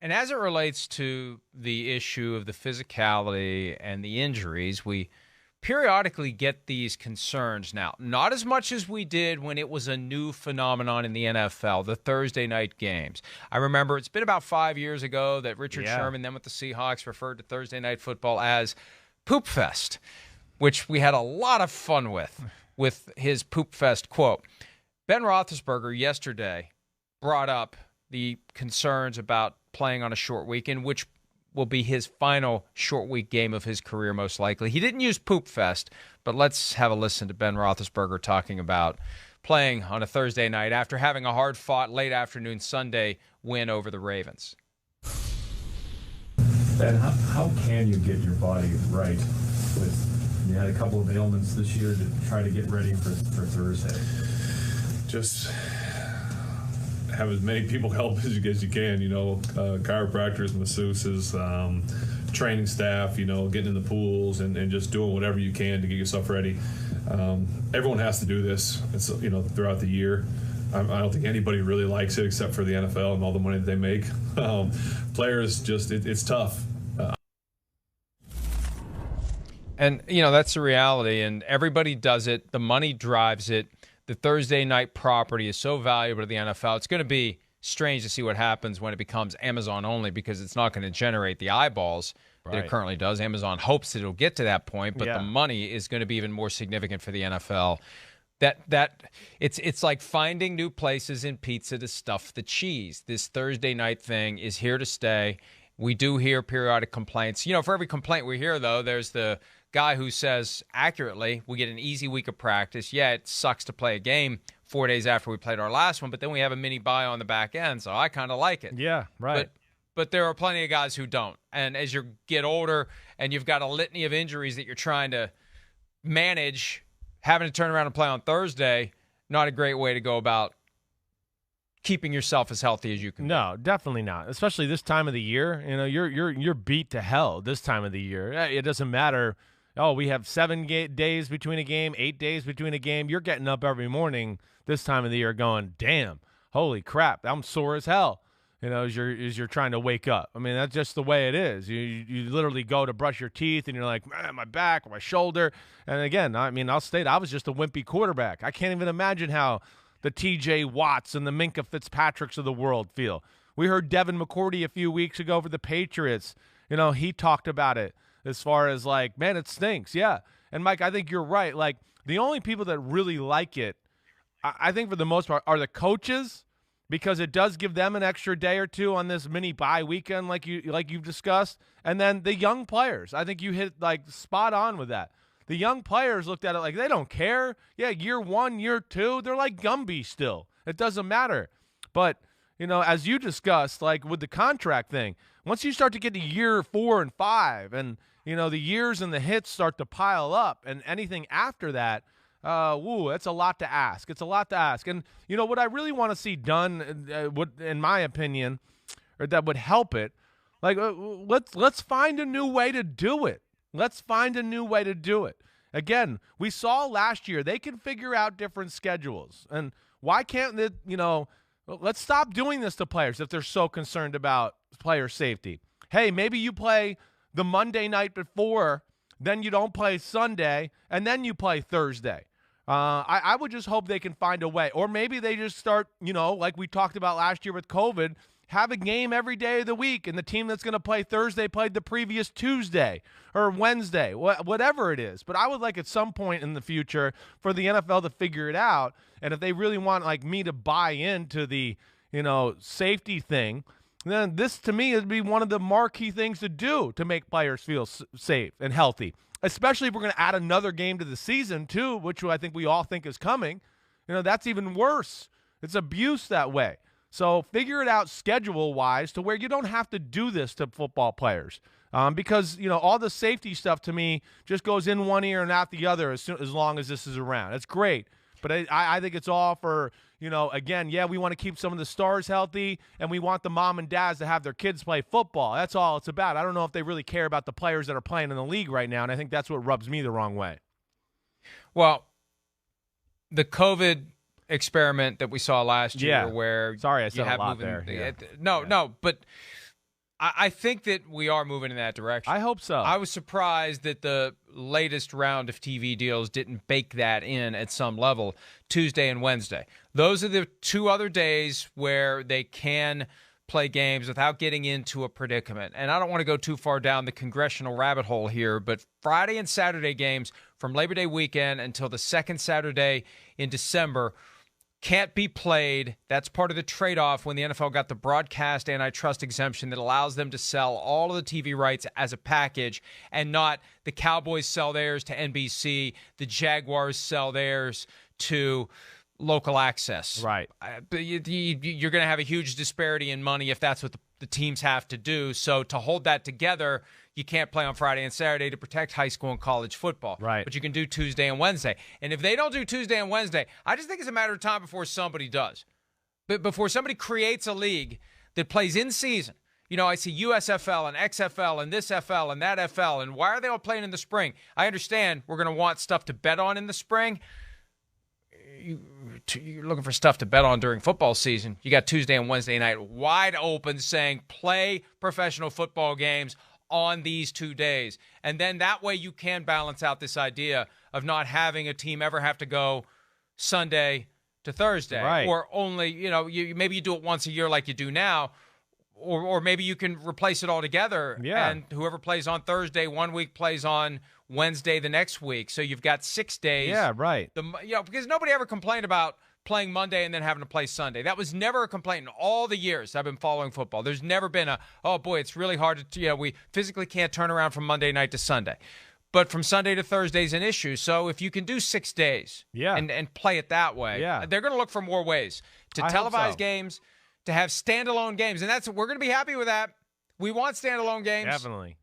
And as it relates to the issue of the physicality and the injuries, we periodically get these concerns now. Not as much as we did when it was a new phenomenon in the NFL, the Thursday night games. I remember it's been about 5 years ago that Richard Sherman, then with the Seahawks, referred to Thursday night football as Poop Fest, which we had a lot of fun with his Poop Fest quote. Ben Roethlisberger yesterday brought up the concerns about playing on a short weekend, which will be his final short week game of his career most likely. He didn't use Poop Fest, but let's have a listen to Ben Roethlisberger talking about playing on a Thursday night after having a hard-fought late afternoon Sunday win over the Ravens. Ben, how can you get your body right you had a couple of ailments this year to try to get ready for Thursday? Just have as many people help as you can, chiropractors, masseuses, training staff, getting in the pools and just doing whatever you can to get yourself ready. Everyone has to do this, throughout the year. I don't think anybody really likes it except for the NFL and all the money that they make. Players it's tough. And, that's the reality, and everybody does it. The money drives it. The Thursday night property is so valuable to the NFL. It's going to be strange to see what happens when it becomes Amazon only because it's not going to generate the eyeballs that it currently does. Amazon hopes that it'll get to that point, but the money is going to be even more significant for the NFL. It's like finding new places in pizza to stuff the cheese. This Thursday night thing is here to stay. We do hear periodic complaints. For every complaint we hear, though, there's the guy who says accurately, we get an easy week of practice. Yeah, it sucks to play a game 4 days after we played our last one, but then we have a mini bye on the back end, so I kind of like it. Yeah, right. But there are plenty of guys who don't. And as you get older and you've got a litany of injuries that you're trying to manage, having to turn around and play on Thursday, not a great way to go about keeping yourself as healthy as you can. No, definitely not. Especially this time of the year. You're beat to hell this time of the year. It doesn't matter. Oh, we have 7 days between a game, 8 days between a game. You're getting up every morning this time of the year going, damn, holy crap, I'm sore as hell. As you're trying to wake up. I mean, that's just the way it is. You literally go to brush your teeth and you're like, man, my back or my shoulder. And again, I'll state I was just a wimpy quarterback. I can't even imagine how the T.J. Watts and the Minka Fitzpatricks of the world feel. We heard Devin McCourty a few weeks ago for the Patriots. He talked about it as far as like, man, it stinks. Yeah. And Mike, I think you're right. Like the only people that really like it, I think for the most part, are the coaches, because it does give them an extra day or two on this mini bye weekend like you've discussed. And then the young players. I think you hit like spot on with that. The young players looked at it like they don't care. Yeah, year 1, year 2, they're like Gumby still. It doesn't matter. But, as you discussed, like with the contract thing, once you start to get to year 4 and 5 and, the years and the hits start to pile up and anything after that, that's a lot to ask. It's a lot to ask. And, what I really want to see done, in my opinion, or that would help it, like let's find a new way to do it. Let's find a new way to do it. Again, we saw last year they can figure out different schedules. And why can't they, let's stop doing this to players if they're so concerned about player safety. Hey, maybe you play the Monday night before, then you don't play Sunday, and then you play Thursday. I would just hope they can find a way. Or maybe they just start, like we talked about last year with COVID, have a game every day of the week, and the team that's going to play Thursday played the previous Tuesday or Wednesday, whatever it is. But I would like at some point in the future for the NFL to figure it out, and if they really want like me to buy into the, safety thing, then this to me would be one of the marquee things to do to make players feel safe and healthy, especially if we're going to add another game to the season too, which I think we all think is coming. That's even worse. It's abuse that way. So figure it out schedule-wise to where you don't have to do this to football players because, all the safety stuff to me just goes in one ear and out the other as long as this is around. It's great. But I think it's all for, again, yeah, we want to keep some of the stars healthy and we want the mom and dads to have their kids play football. That's all it's about. I don't know if they really care about the players that are playing in the league right now, and I think that's what rubs me the wrong way. Well, the COVID experiment that we saw last year where sorry I said a lot there. No, but I think that we are moving in that direction. I hope so. I was surprised that the latest round of TV deals didn't bake that in at some level, Tuesday and Wednesday. Those are the two other days where they can play games without getting into a predicament. And I don't want to go too far down the congressional rabbit hole here, but Friday and Saturday games from Labor Day weekend until the second Saturday in December can't be played. That's part of the trade-off when the NFL got the broadcast antitrust exemption that allows them to sell all of the TV rights as a package and not the Cowboys sell theirs to NBC, the Jaguars sell theirs to local access. Right. You're going to have a huge disparity in money if that's what the teams have to do. So to hold that together, you can't play on Friday and Saturday to protect high school and college football. Right. But you can do Tuesday and Wednesday. And if they don't do Tuesday and Wednesday, I just think it's a matter of time before somebody does. But before somebody creates a league that plays in season. You know, I see USFL and XFL and this FL and that FL. And why are they all playing in the spring? I understand we're going to want stuff to bet on in the spring. You're looking for stuff to bet on during football season. You got Tuesday and Wednesday night wide open saying play professional football games on these 2 days. And then that way you can balance out this idea of not having a team ever have to go Sunday to Thursday. Right. Or only, maybe you do it once a year like you do now. Or maybe you can replace it all together. Yeah. And whoever plays on Thursday 1 week plays on Wednesday the next week. So you've got 6 days. Yeah, right. Because nobody ever complained about playing Monday and then having to play Sunday. That was never a complaint in all the years I've been following football. There's never been oh boy, it's really hard to, we physically can't turn around from Monday night to Sunday. But from Sunday to Thursday is an issue. So if you can do 6 days and play it that way, they're going to look for more ways to televise games, to have standalone games. And we're going to be happy with that. We want standalone games. Definitely.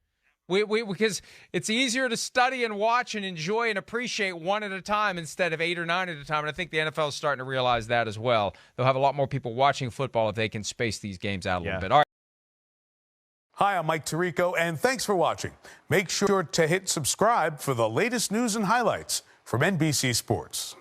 Because it's easier to study and watch and enjoy and appreciate one at a time instead of 8 or 9 at a time. And I think the NFL is starting to realize that as well. They'll have a lot more people watching football if they can space these games out a little bit. All right. Hi, I'm Mike Tirico, and thanks for watching. Make sure to hit subscribe for the latest news and highlights from NBC Sports.